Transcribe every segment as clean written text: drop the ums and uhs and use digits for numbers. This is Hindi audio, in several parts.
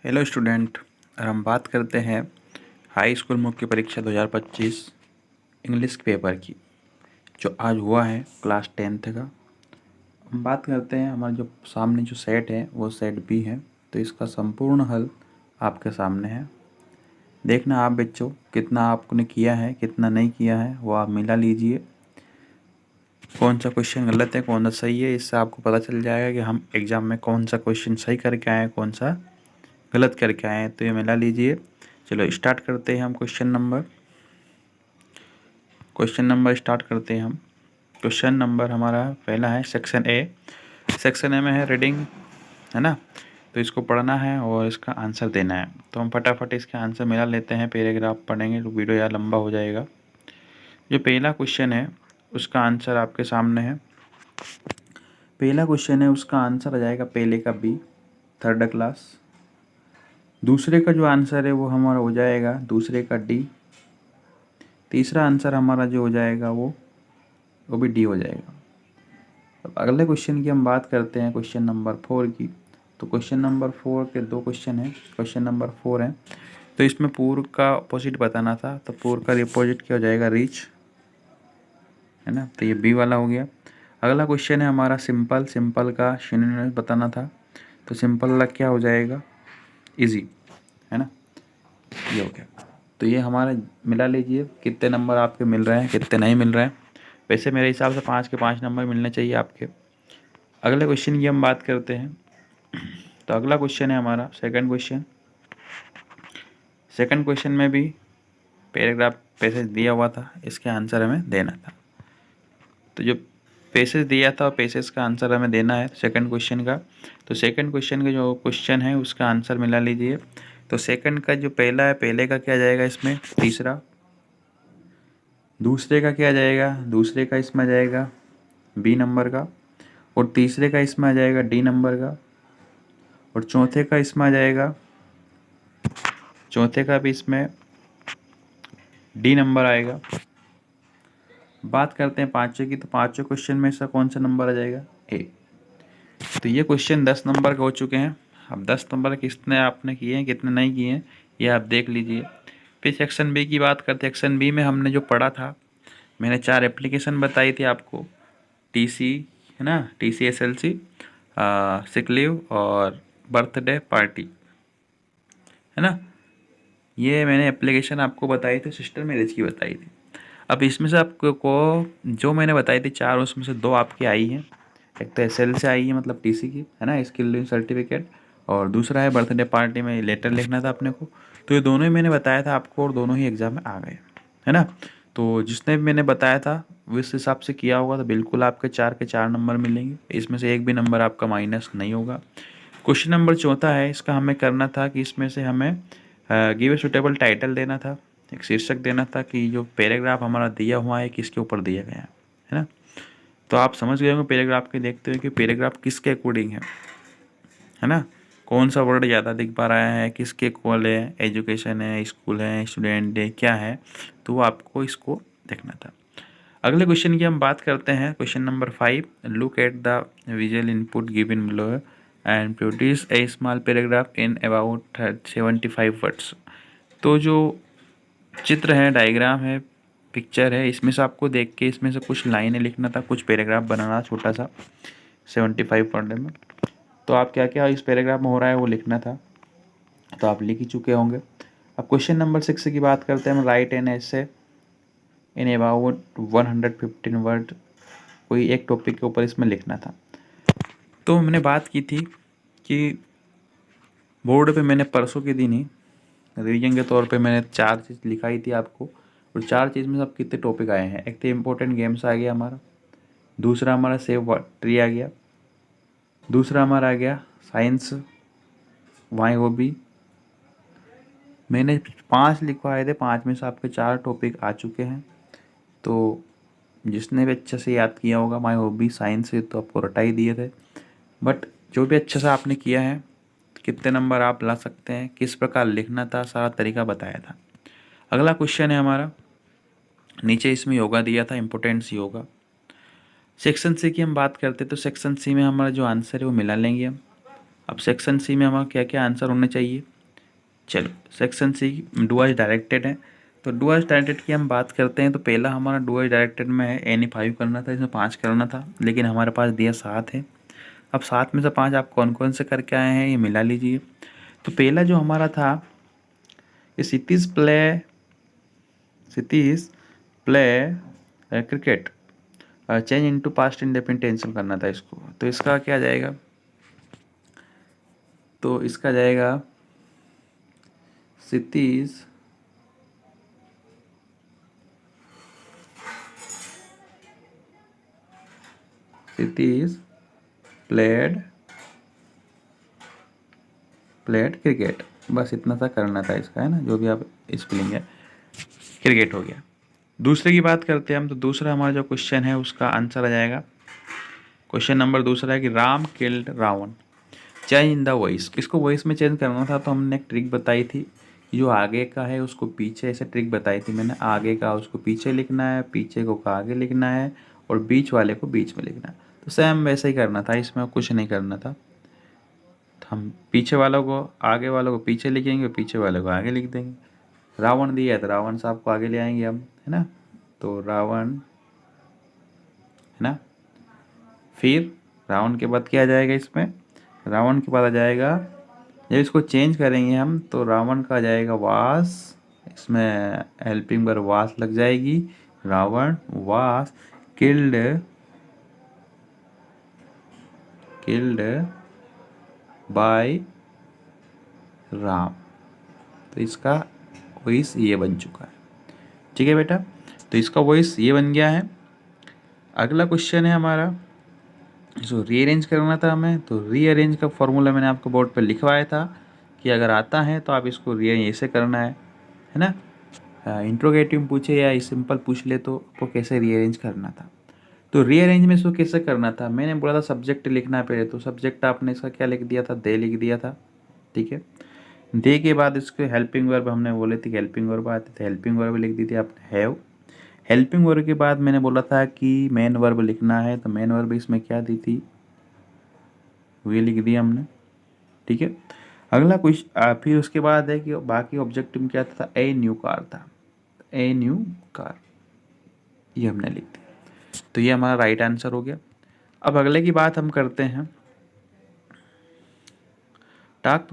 Hello student. और हम बात करते हैं हाई स्कूल मुख्य परीक्षा 2025 इंग्लिश पेपर की, जो आज हुआ है क्लास 10th का। हम बात करते हैं, हमारा जो सामने जो सेट है वो सेट बी है, तो इसका संपूर्ण हल आपके सामने है। देखना आप बच्चों कितना आपने किया है कितना नहीं किया है, वो आप मिला लीजिए। कौन सा क्वेश्चन गलत है कौन सा सही है, इससे आपको पता चल जाएगा कि हम एग्ज़ाम में कौन सा क्वेश्चन सही करके आए हैं कौन सा गलत करके आए हैं। तो ये मिला लीजिए। चलो स्टार्ट करते हैं हम क्वेश्चन नंबर स्टार्ट करते हैं हम। क्वेश्चन नंबर हमारा पहला है सेक्शन ए। सेक्शन ए में है रीडिंग, है ना। तो इसको पढ़ना है और इसका आंसर देना है। तो हम फटाफट इसके आंसर मिला लेते हैं। पैराग्राफ पढ़ेंगे तो वीडियो यार लंबा हो जाएगा। जो पहला क्वेश्चन है उसका आंसर आपके सामने है। पहला क्वेश्चन है उसका आंसर आ जाएगा पहले का बी, थर्ड क्लास। दूसरे का जो आंसर है वो हमारा हो जाएगा दूसरे का डी। तीसरा आंसर हमारा जो हो जाएगा वो भी डी हो जाएगा। अब अगले क्वेश्चन की हम बात करते हैं, क्वेश्चन नंबर 4 की। तो क्वेश्चन नंबर 4 के दो क्वेश्चन हैं। क्वेश्चन नंबर 4 है, तो इसमें पूर्व का अपोजिट बताना था, तो पूर्व का अपोजिट क्या हो जाएगा रीच, है ना। तो ये बी वाला हो गया। अगला क्वेश्चन है हमारा सिंपल। सिंपल का सिनोनिम बताना था, तो सिंपल वाला क्या हो जाएगा इजी, है ना। ये हो गया। तो ये हमारा मिला लीजिए कितने नंबर आपके मिल रहे हैं कितने नहीं मिल रहे हैं। वैसे मेरे हिसाब से 5 के 5 नंबर मिलने चाहिए आपके। अगले क्वेश्चन की हम बात करते हैं। तो अगला क्वेश्चन है हमारा सेकंड क्वेश्चन। सेकंड क्वेश्चन में भी पैराग्राफ पैसेज दिया हुआ था, इसके आंसर हमें देना था। तो जो पैसेज दिया था पैसेज का आंसर हमें देना है सेकंड क्वेश्चन का। तो सेकंड क्वेश्चन का जो क्वेश्चन है उसका आंसर मिला लीजिए। तो सेकंड का जो पहला है पहले का क्या जाएगा इसमें तीसरा। दूसरे का क्या जाएगा दूसरे का इसमें आ जाएगा बी नंबर का। और तीसरे का इसमें आ जाएगा डी नंबर का। और चौथे का इसमें आ जाएगा, चौथे का भी इसमें डी नंबर आएगा। बात करते हैं पाँचवें की, तो पाँचवें क्वेश्चन में इसका कौन सा नंबर आ जाएगा ए। तो ये क्वेश्चन 10 नंबर के हो चुके हैं। अब 10 नंबर कितने आपने किए हैं कितने नहीं किए हैं ये आप देख लीजिए। फिर सेक्शन बी की बात करते हैं। सेक्शन बी में हमने जो पढ़ा था, मैंने 4 एप्लीकेशन बताई थी आपको। टीसी, है ना, टीसी एसएलसी, सिक लीव और बर्थडे पार्टी, है ना। ये मैंने एप्लीकेशन आपको बताई थी, सिस्टर मैरिज की बताई थी। अब इसमें से आपको जो मैंने बताई थी 4, उसमें से 2 आपकी आई हैं। एक तो एसएल से आई है मतलब टीसी की, है ना, स्किल सर्टिफिकेट। और दूसरा है बर्थडे पार्टी में लेटर लिखना था अपने को। तो ये दोनों ही मैंने बताया था आपको और दोनों ही एग्ज़ाम में आ गए, है ना। तो जिसने भी मैंने बताया था उस हिसाब से किया होगा तो बिल्कुल आपके 4 के 4 नंबर मिलेंगे। इसमें से एक भी नंबर आपका माइनस नहीं होगा। क्वेश्चन नंबर चौथा है, इसका हमें करना था कि इसमें से हमें गिव ए सुटेबल टाइटल देना था, एक शीर्षक देना था कि जो पैराग्राफ हमारा दिया हुआ है किसके ऊपर दिया गया है ना। तो आप समझ गए होंगे पैराग्राफ के देखते हुए कि पैराग्राफ किसके अकॉर्डिंग है ना। कौन सा वर्ड ज़्यादा दिख पा रहा है, किसके कॉल है, एजुकेशन है, स्कूल है, स्टूडेंट है, क्या है। तो वो आपको इसको देखना था। अगले क्वेश्चन की हम बात करते हैं। Question number 5, look at the visual input given below and produce a small paragraph in about 75 words. तो जो चित्र है, डायग्राम है, पिक्चर है, इसमें से आपको देख के इसमें से कुछ लाइनें लिखना था, कुछ पैराग्राफ बनाना छोटा सा 75 वर्ड में। तो आप क्या क्या इस पैराग्राफ में हो रहा है वो लिखना था, तो आप लिख ही चुके होंगे। अब क्वेश्चन नंबर 6 की बात करते हैं हम। राइट एन ऐसे इन अबाउट 115 वर्ड। कोई एक टॉपिक के ऊपर इसमें लिखना था। तो हमने बात की थी कि बोर्ड पे मैंने परसों के दिन ही रिवीजन के तौर पे मैंने 4 चीज़ लिखाई थी आपको। और 4 चीज़ में सब कितने टॉपिक आए हैं। एक तो इम्पोर्टेंट गेम्स आ गया हमारा, दूसरा हमारा सेव ट्री आ गया, दूसरा हमारा आ गया साइंस वाई वो भी। मैंने 5 लिखवाए थे, 5 में से आपके 4 टॉपिक आ चुके हैं। तो जिसने भी अच्छे से याद किया होगा माई हॉबी साइंस से, तो आपको रटा ही दिए थे। बट जो भी अच्छा सा आपने किया है, कितने नंबर आप ला सकते हैं, किस प्रकार लिखना था, सारा तरीका बताया था। अगला क्वेश्चन है हमारा, नीचे इसमें योगा दिया था, इम्पोर्टेंस योगा। सेक्शन सी की हम बात करते तो सेक्शन सी में हमारा जो आंसर है वो मिला लेंगे हम। अब सेक्शन सी में हमारा क्या क्या आंसर होने चाहिए। चलो section C do as directed है, तो डू एज डायरेक्टेड की हम बात करते हैं तो पहला हमारा डू एज डायरेक्टेड में है एनी 5 करना था, इसमें 5 करना था, लेकिन हमारे पास दिया 7 है। अब 7 में से 5 आप कौन कौन से करके आए हैं ये मिला लीजिए। तो पहला जो हमारा था ये cities play cricket change into past indefinite tense में करना था इसको, तो इसका क्या जाएगा, तो इसका जाएगा सिटीज़ प्लेड क्रिकेट, बस इतना सा करना था इसका, है ना, जो भी आप स्पेलिंग है, क्रिकेट हो गया। दूसरे की बात करते हैं हम, तो दूसरा हमारा जो क्वेश्चन है उसका आंसर आ जाएगा, क्वेश्चन नंबर दूसरा है कि Ram killed Ravan change in the voice, इसको वॉइस में चेंज करना था, तो हमने एक ट्रिक बताई थी, जो आगे का है उसको पीछे, ऐसे ट्रिक बताई थी मैंने, आगे का उसको पीछे लिखना है, पीछे को आगे लिखना है, और बीच वाले को बीच में लिखना है। तो सेम वैसे ही करना था, इसमें कुछ नहीं करना था। तो हम पीछे वालों को आगे वालों को पीछे लिखेंगे, पीछे वालों को आगे लिख देंगे। रावण दिया है तो रावण साहब को आगे ले आएंगे हम, है ना, तो रावण, है ना। फिर रावण के बाद क्या आ जाएगा इसमें, रावण के बाद आ जाएगा, जब इसको चेंज करेंगे हम तो रावण का आ जाएगा वास, इसमें हेल्पिंग वर्ब वास लग जाएगी, रावण वास किल्ड बाय राम, तो इसका वॉइस ये बन चुका है। ठीक है बेटा, तो इसका वॉइस ये बन गया है। अगला क्वेश्चन है हमारा, इसको रीअरेंज करना था हमें, तो रीअरेंज का फॉर्मूला मैंने आपको बोर्ड पर लिखवाया था कि अगर आता है तो आप इसको रीअरेंज ऐसे करना है ना, इंट्रोगेटिव पूछे या सिंपल पूछ ले तो आपको कैसे रीअरेंज करना था। तो रीअरेंज में इसको कैसे करना था, मैंने बोला था सब्जेक्ट लिखना है पहले, तो सब्जेक्ट आपने इसका क्या लिख दिया था, दे लिख दिया था। ठीक है, दे के बाद इसके हेल्पिंग वर्ब हमने बोले थे कि हेल्पिंग वर्ब आते थे, हेल्पिंग वर्ब लिख दी थी आपने हैव। हेल्पिंग वर्ब के बाद मैंने बोला था कि मेन वर्ब लिखना है, तो मेन वर्ब इसमें क्या दी थी, ये लिख दिया हमने। ठीक है, अगला कुछ फिर उसके बाद है कि बाकी ऑब्जेक्टिव में क्या था, ए न्यू कार था, ए न्यू कार, ये हमने लिख दिया। तो ये हमारा राइट आंसर हो गया। अब अगले की बात हम करते हैं, talk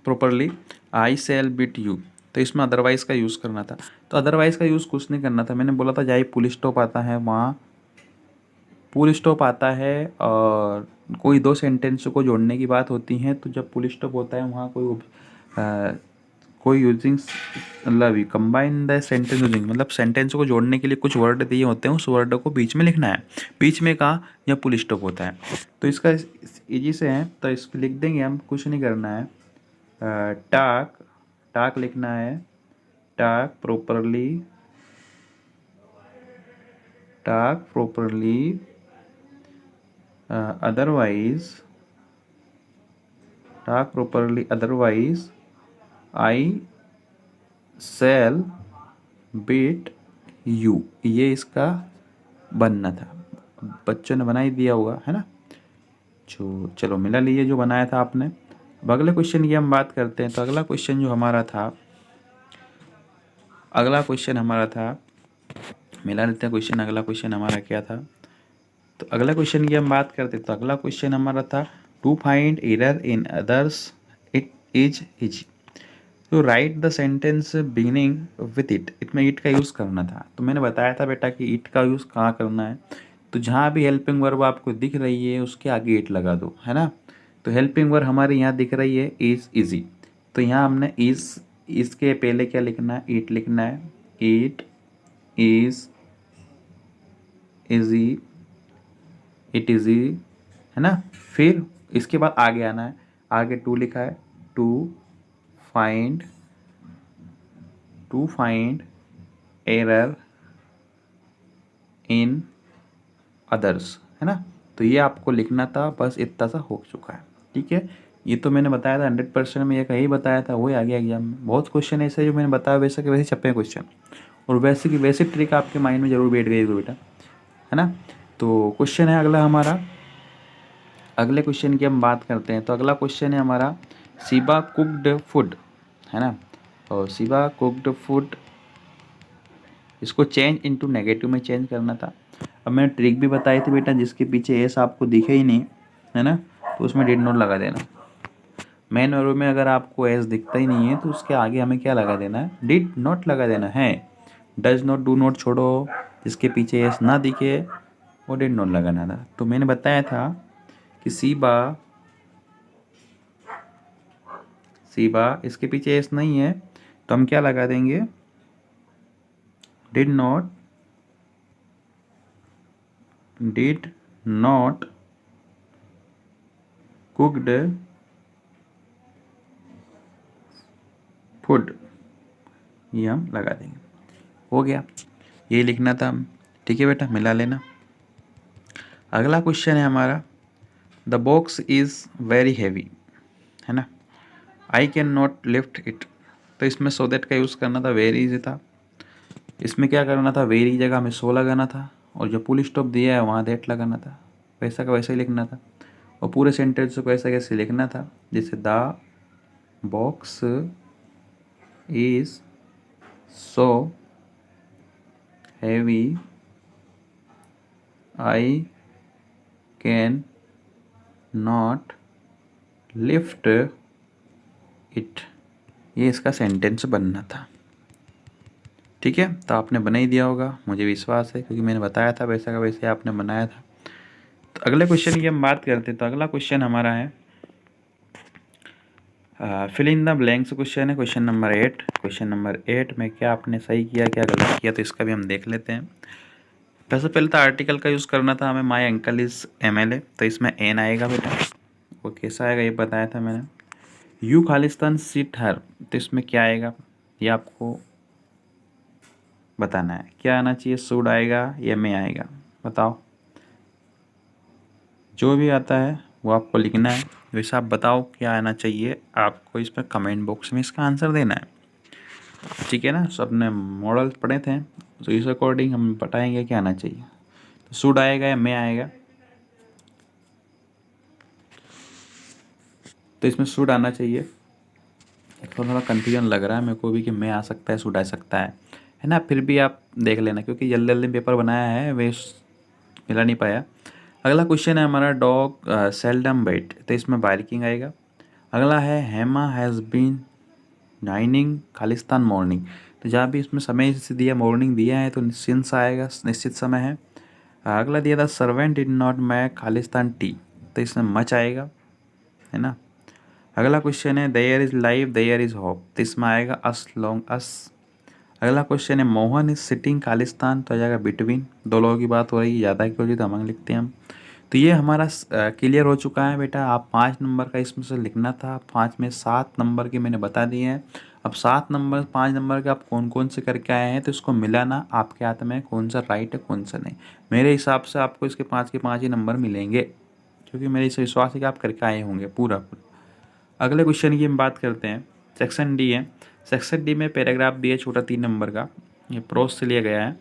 properly I sell bit you, तो इसमें अदरवाइज का यूज़ करना था। तो अदरवाइज का यूज़ कुछ नहीं करना था, मैंने बोला था जहाँ पुल स्टॉप आता है वहाँ पुल स्टॉप आता है, और कोई दो सेंटेंस को जोड़ने की बात होती है, तो जब पुल स्टॉप होता है वहाँ कोई यूजिंग मतलब कंबाइन द सेंटेंस यूजिंग, मतलब सेंटेंस को जोड़ने के लिए कुछ वर्ड दिए होते हैं, उस वर्ड को बीच में लिखना है, बीच में कहाँ जब पुल स्टॉप होता है। तो इसका इजी से है, तो इस पर लिख देंगे हम, कुछ नहीं करना है, टाक लिखना है, टाक properly otherwise I shall beat you, ये इसका बनना था, बच्चों ने बना ही दिया होगा, है ना। जो चलो मिला लीजिए जो बनाया था आपने। अब अगले क्वेश्चन की हम बात करते हैं, तो अगला क्वेश्चन जो हमारा था, मिला लेते हैं क्वेश्चन। अगला क्वेश्चन हमारा क्या था, तो अगला क्वेश्चन की हम बात करते हैं, तो अगला क्वेश्चन हमारा था to find error in others it is easy, तो write the sentence beginning with it, इसमें इट का यूज़ करना था। तो मैंने बताया था बेटा कि इट का यूज़ कहाँ करना है, तो जहाँ भी हेल्पिंग वर्ब आपको दिख रही है उसके आगे इट लगा दो, है ना। तो हेल्पिंग वर्ब हमारी यहाँ दिख रही है इज इजी, तो यहाँ हमने इज, इसके पहले क्या लिखना है, इट लिखना है, it is easy, it easy, है ना। फिर इसके बाद आगे आना है, आगे टू लिखा है, to find error in others, है ना। तो ये आपको लिखना था, बस इतना सा हो चुका है। ठीक है, ये तो मैंने बताया था 100% में, ये कहीं बताया था वही आ गया एग्जाम में। बहुत क्वेश्चन ऐसे जो मैंने बताया वैसे के वैसे छपे क्वेश्चन, और वैसे की वैसे ट्रिक आपके माइंड में जरूर बैठ गई होगी बेटा, है ना। तो क्वेश्चन है अगला हमारा, अगले क्वेश्चन की हम बात करते हैं। तो अगला क्वेश्चन है हमारा शिवा कुक्ड फूड, है ना। और शिवा कुक्ड फूड, इसको चेंज इनटू नेगेटिव में चेंज करना था। अब मैंने ट्रिक भी बताई थी बेटा, जिसके पीछे एस आपको दिखे ही नहीं, है ना, तो उसमें डिड नॉट लगा देना। मेन वर्ब में अगर आपको एस दिखता ही नहीं है तो उसके आगे हमें क्या लगा देना है, डिड नॉट लगा देना है। डज नॉट, डू नॉट छोड़ो, जिसके पीछे एस ना दिखे वो डिड नॉट लगाना था। तो मैंने बताया था कि शिवा, शिवा इसके पीछे एस नहीं है तो हम क्या लगा देंगे, did not, did not cooked food, ये हम लगा देंगे। हो गया, ये लिखना था। ठीक है बेटा, मिला लेना। अगला क्वेश्चन है हमारा, the box is very heavy, है ना, I can not lift it. तो इसमें सो दैट का यूज़ करना था, वेरी से था। इसमें क्या करना था, वेरी की जगह हमें सो लगाना था, और जो फुल स्टॉप दिया है वहाँ दैट लगाना था। वैसा का वैसा ही लिखना था। और पूरे सेंटेंस को ऐसा कैसे लिखना था, जैसे the box is so heavy I can not lift it, ये इसका सेंटेंस बनना था। ठीक है, तो आपने बना ही दिया होगा, मुझे विश्वास है, क्योंकि मैंने बताया था वैसा का वैसे आपने बनाया था। तो अगले क्वेश्चन की हम बात करते हैं। तो अगला क्वेश्चन हमारा है fill in the blanks question है, क्वेश्चन नंबर 8। क्वेश्चन नंबर 8 में क्या आपने सही किया, क्या गलत किया, तो इसका भी हम देख लेते हैं। सबसे पहले तो आर्टिकल का यूज़ करना था हमें, माई अंकल इज़ MLA, तो इसमें एन आएगा बेटा। वो कैसा आएगा ये बताया था मैंने। यू खालिस्तान सीट हर, तो इसमें क्या आएगा ये आपको बताना है। क्या आना चाहिए, शुड आएगा या मे आएगा, बताओ। जो भी आता है वो आपको लिखना है। वैसे आप बताओ क्या आना चाहिए, आपको इस पर कमेंट बॉक्स में इसका आंसर देना है। ठीक है ना, सब ने मॉडल पढ़े थे, तो इस अकॉर्डिंग हम बताएंगे क्या आना चाहिए। तो शुड आएगा या मे आएगा, तो इसमें शुड आना चाहिए। थोड़ा थोड़ा कन्फ्यूजन लग रहा है मेरे को भी कि मे आ सकता है, शुड आ सकता है ना। फिर भी आप देख लेना, क्योंकि जल्दी जल्दी पेपर बनाया है, वेस्ट मिला नहीं पाया। अगला क्वेश्चन है हमारा, डॉग सेल्डम बाइट, तो इसमें बार्किंग आएगा। अगला है हेमा हैज़ बीन डाइनिंग खालिस्तान मॉर्निंग, तो जहाँ भी इसमें समय से दिया, मॉर्निंग दिया है, तो निश्चित आएगा, निश्चित समय है। अगला दिया था सर्वेंट डिड नॉट मेक खालिस्तान टी, तो इसमें मच आएगा, है ना। अगला क्वेश्चन है there is life there is hope, तो इसमें आएगा अस लॉन्ग अस। अगला क्वेश्चन है मोहन इज सिटिंग खालिस्तान, तो आ जाएगा बिटवीन। दो लोगों की बात हो रही है, ज़्यादा की हो रही तो हम लिखते हैं हम। तो ये हमारा क्लियर हो चुका है बेटा। आप 5 नंबर का इसमें से लिखना था, 5 में 7 नंबर के मैंने बता दिए हैं। अब 7 नंबर 5 नंबर के आप कौन कौन से करके आए हैं, तो इसको मिलाना आपके हाथ में, कौन सा राइट है कौन सा नहीं। मेरे हिसाब से आपको इसके 5 के 5 ही नंबर मिलेंगे, क्योंकि मेरे इस विश्वास है कि आप करके आए होंगे पूरा पूरा। अगले क्वेश्चन की हम बात करते हैं, सेक्शन डी है। सेक्शन डी में पैराग्राफ दिया छोटा 3 नंबर का, ये प्रोस से लिया गया है।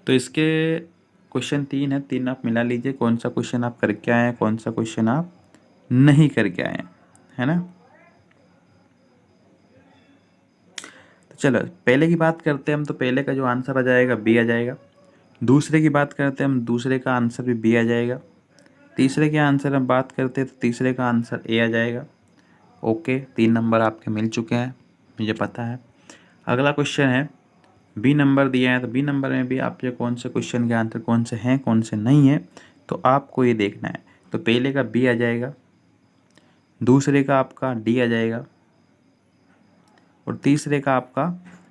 तो इसके क्वेश्चन 3 है, 3 आप मिला लीजिए, कौन सा क्वेश्चन आप करके आए हैं, कौन सा क्वेश्चन आप नहीं करके आए हैं, है ना। तो चलो पहले की बात करते हैं हम, तो पहले का जो आंसर आ जाएगा बी आ जाएगा। दूसरे की बात करते हैं हम, दूसरे का आंसर भी बी आ जाएगा। तीसरे के आंसर हम बात करते हैं तो तीसरे का आंसर ए आ जाएगा। ओके, 3 नंबर आपके मिल चुके हैं, मुझे पता है। अगला क्वेश्चन है, बी नंबर दिया है, तो बी नंबर में भी आपके कौन से क्वेश्चन के आंसर कौन से हैं कौन से नहीं हैं, तो आपको ये देखना है। तो पहले का बी आ जाएगा, दूसरे का आपका डी आ जाएगा, और तीसरे का आपका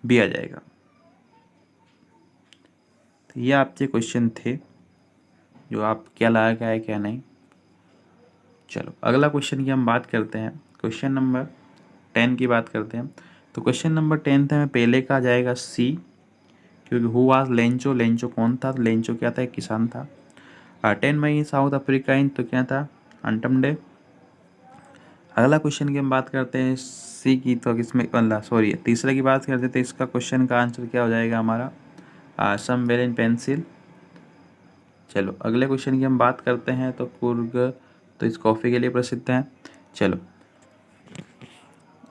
बी आ जाएगा। तो ये आपके क्वेश्चन थे, जो आप क्या लाया क्या है क्या नहीं। चलो अगला क्वेश्चन की हम बात करते हैं, क्वेश्चन नंबर 10 की बात करते हैं। तो क्वेश्चन नंबर 10 है, पहले का आ जाएगा सी, क्योंकि हु वाज लेंचो, लेंचो कौन था, तो लेंचो क्या था, एक किसान था। 10 मई साउथ अफ्रीका इन, तो क्या था, अंटम डे। अगला क्वेश्चन की हम बात करते हैं सी की, तो किसमें सॉरी तीसरे की बात करते थे, इसका क्वेश्चन का आंसर क्या हो जाएगा हमारा, सम वेल इन पेंसिल। चलो अगले क्वेश्चन की हम बात करते हैं, तो कुर्ग तो इस कॉफ़ी के लिए प्रसिद्ध है। चलो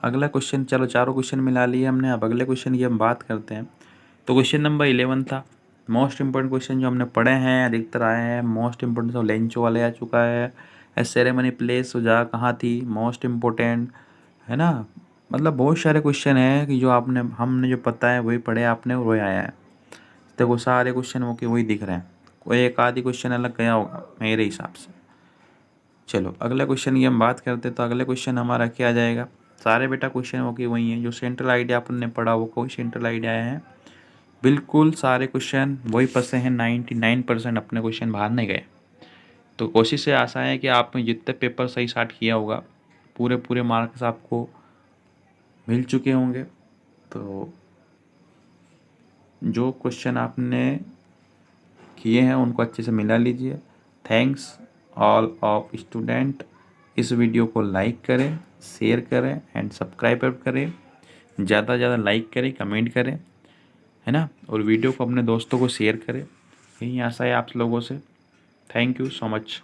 अगला क्वेश्चन, चलो चारों क्वेश्चन मिला लिए हमने, अब अगले क्वेश्चन की हम बात करते हैं। तो क्वेश्चन नंबर 11 था, मोस्ट इंपॉर्टेंट क्वेश्चन जो हमने पढ़े हैं, अधिकतर आए हैं। मोस्ट इंपॉर्टेंट तो लेंचो वाले आ चुका है। ए सेरेमनी प्लेस जगह कहाँ थी, मोस्ट इम्पोर्टेंट है ना। मतलब बहुत सारे क्वेश्चन हैं कि जो हमने जो पता है वही पढ़े आपने और वही आया है। देखो सारे क्वेश्चन वो कि वही दिख रहे हैं, कोई एक आधी क्वेश्चन अलग गया होगा मेरे हिसाब से। चलो अगले क्वेश्चन की हम बात करते हैं। तो अगले क्वेश्चन हमारा क्या आ जाएगा, सारे बेटा क्वेश्चन वो कि वही है जो सेंट्रल आइडिया अपन ने पढ़ा, वो कोई सेंट्रल आइडिया है। बिल्कुल सारे क्वेश्चन वही फंसे हैं, 99% अपने क्वेश्चन बाहर नहीं गए। तो कोशिश से आशा है कि आपने जितने पेपर सही स्टार्ट किया होगा पूरे पूरे मार्क्स आपको मिल चुके होंगे। तो जो क्वेश्चन आपने किए हैं उनको अच्छे से मिला लीजिए। Thanks all of student. इस वीडियो को लाइक करें, शेयर करें एंड सब्सक्राइब करें। ज़्यादा से ज़्यादा लाइक करें, कमेंट करें, है ना, और वीडियो को अपने दोस्तों को शेयर करें। यही आशा है आप लोगों से। Thank you so much.